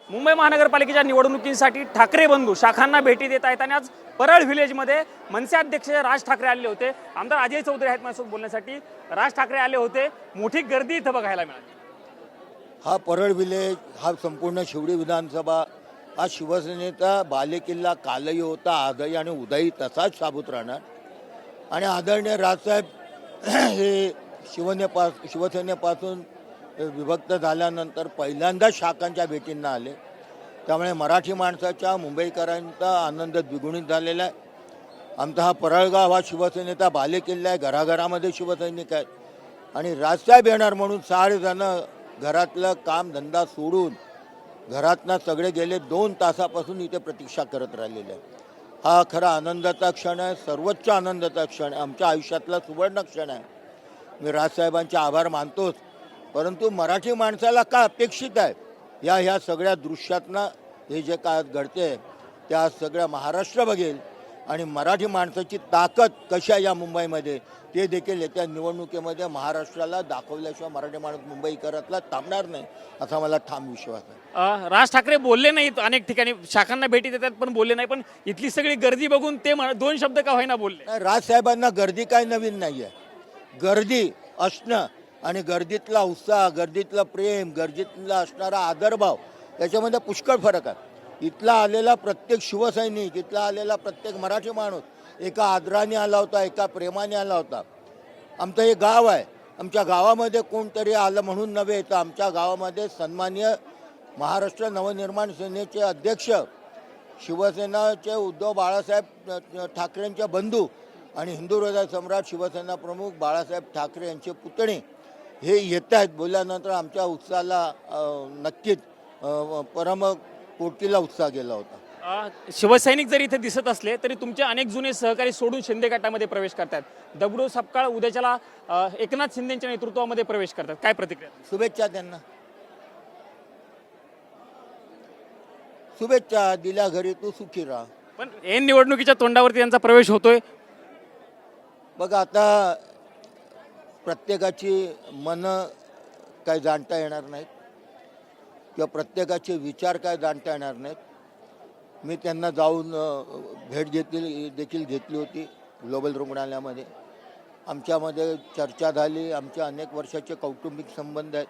मुंबई महानगरपालिकेच्या निवडणुकीसाठी ठाकरे बंधू शाखांना भेटी देत आहेत आणि आज परळ व्हिलेजमध्ये मनसे अध्यक्ष राज ठाकरे आले होते। आमदार अजय चौधरी आहेत माझ्यासोबत बोलण्यासाठी। राज ठाकरे आले होते, मोठी गर्दी इथं बघायला मिळाली। हा परळ व्हिलेज हा संपूर्ण शिवडी विधानसभा हा शिवसेनेचा बालेकिल्ला कालही होता, आजही आणि उद्याही तसाच साबूत राहणार। आणि आदरणीय राजसाहेब हे शिवसेनेपासून विभक्त झाल्यानंतर पहिल्यांदा शाखांच्या भेटींना आले, त्यामुळे मराठी माणसाच्या मुंबईकरांचा आनंद द्विगुणित झालेला आहे। आमचा हा परळगाव हा शिवसेनेचा बालेकिल्ला आहे, घराघरामध्ये शिवसैनिक आहेत आणि राजसाहेब येणार म्हणून सारेजण घरातलं काम धंदा सोडून घरातनं सगळे गेले 2 तासापासून इथे प्रतीक्षा करत राहिलेले आहे। हा खरा आनंदाचा क्षण आहे, सर्वोच्च आनंदाचा क्षण आहे, आमच्या आयुष्यातला सुवर्ण क्षण आहे। मी राजसाहेबांचे आभार मानतोच, परंतु मराठी माणसाला काय अपेक्षित आहे ह्या सगळ्या दृश्यातनं हे जे काय घडते त्या सगळ्या महाराष्ट्र बघेल आणि मराठी माणसाची ताकद कशा या मुंबईमध्ये ते देखील येत्या निवडणुकीमध्ये महाराष्ट्राला दाखवल्याशिवाय मराठी माणूस मुंबईकरातला थांबणार नाही असा मला ठाम विश्वास आहे। राज ठाकरे बोलले नाहीत, अनेक ठिकाणी शाखांना भेटी देतात पण बोलले नाही, पण इथली सगळी गर्दी बघून ते 2 शब्द का होईना बोलले। राजसाहेबांना गर्दी काय नवीन नाही आहे, गर्दी असणं आणि गर्दीतला उत्साह, गर्दीतलं प्रेम, गर्दीतला असणारा आदरभाव याच्यामध्ये पुष्कळ फरक आहे। इथला आलेला प्रत्येक शिवसैनिक, इथला आलेला प्रत्येक मराठी माणूस एका आदराने आला होता, एका प्रेमाने आला होता। आमचं हे गाव आहे, आमच्या गावामध्ये कोणतरी आलं म्हणून नव्हे, तर आमच्या गावामध्ये सन्माननीय महाराष्ट्र नवनिर्माण सेनेचे अध्यक्ष, शिवसेनाचे उद्धव बाळासाहेब ठाकरेंचे बंधू आणि हिंदू हृदय सम्राट शिवसेना प्रमुख बाळासाहेब ठाकरे यांचे पुतणे हे येत आहेत बोलल्यानंतर आमच्या उत्साहाला नक्कीच परमकोटीला उत्साह गेला होता। शिवसैनिक जरी इथे दिसत असले तरी तुमचे अनेक जुने सहकारी सोडून शिंदे गटामध्ये प्रवेश करतात। दगडू सपकाळ उद्याच्याला एकनाथ शिंदेच्या नेतृत्वामध्ये प्रवेश करतात, काय प्रतिक्रिया? शुभेच्छा त्यांना, शुभेच्छा, दिल्या घरी तू सुखी राहा। पण हे निवडणुकीच्या तोंडावरती यांचा प्रवेश होतोय। बघा आता प्रत्येकाची मनं काय जाणता येणार नाहीत किंवा प्रत्येकाचे विचार काय जाणता येणार नाहीत। मी त्यांना जाऊन भेट देखील घेतली होती ग्लोबल रुग्णालयामध्ये, आमच्यामध्ये चर्चा झाली, आमच्या अनेक वर्षाचे कौटुंबिक संबंध आहेत,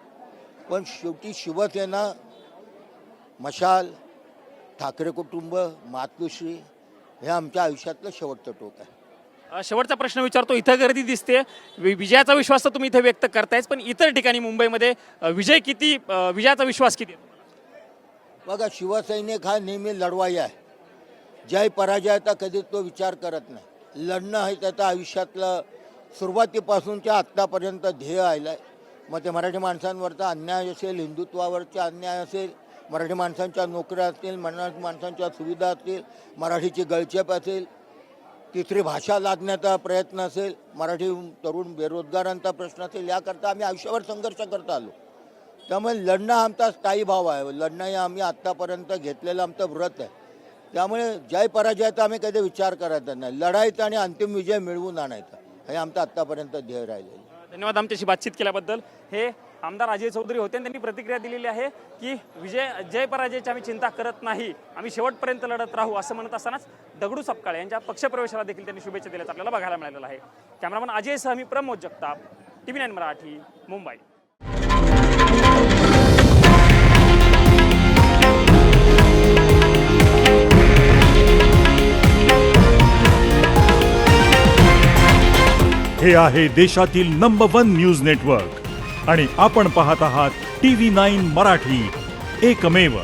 पण शेवटी शिवसेना, मशाल, ठाकरे कुटुंब, मातोश्री हे आमच्या आयुष्यातलं शेवटचं टोक आहे। शेवटचा प्रश्न विचारतो, इथं गर्दी दिसते, विजयाचा विश्वास तर तुम्ही इथे व्यक्त करतायच, पण इतर ठिकाणी मुंबईमध्ये विजयाचा विश्वास किती? बघा शिवसैनिक हा नेहमी लढवाई आहे, जय पराजयाचा कधी तो विचार करत नाही। लढणं हे त्याच्या आयुष्यातलं सुरुवातीपासूनच्या आत्तापर्यंत ध्येय आलं आहे। मग ते मराठी माणसांवरचा अन्याय असेल, हिंदुत्वावरचा अन्याय असेल, मराठी माणसांच्या नोकऱ्या असतील, मराठी माणसांच्या सुविधा असतील, मराठीची गळचेप असेल, तिसरी भाषा लादण्याचा प्रयत्न असेल, मराठी तरुण बेरोजगारांचा प्रश्न असेल, याकरता आम्ही आयुष्यावर संघर्ष करत आलो। त्यामुळे लढणं आमचा स्थायी भाव आहे, लढणं हे आम्ही आत्तापर्यंत घेतलेलं आमचं व्रत आहे। त्यामुळे जय पराजयाचा आम्ही कधी विचार करायचा नाही, लढायचा आणि अंतिम विजय मिळवून आणायचा हे आमचं आत्तापर्यंत ध्येय राहिलेलं आहे। धन्यवाद आमच्याशी बातचीत केल्याबद्दल। हे आमदार अजय चौधरी होते, त्यांनी प्रतिक्रिया दिलेली आहे की जय पराजयाची आम्ही चिंता करत नाही, आम्ही शेवटपर्यंत लढत राहू असं म्हणत असतानाच दगडू सपकाळ यांच्या पक्षप्रवेशाला देखील त्यांनी शुभेच्छा दिल्याचं आपल्याला बघायला मिळालेलं आहे। कॅमेरामन अजय सह मी प्रमोद जगताप, TV9 मराठी, मुंबई। हे आहे देशातील नंबर 1 न्यूज नेटवर्क आणि आपण पाहत आहात TV9 मराठी, एकमेव।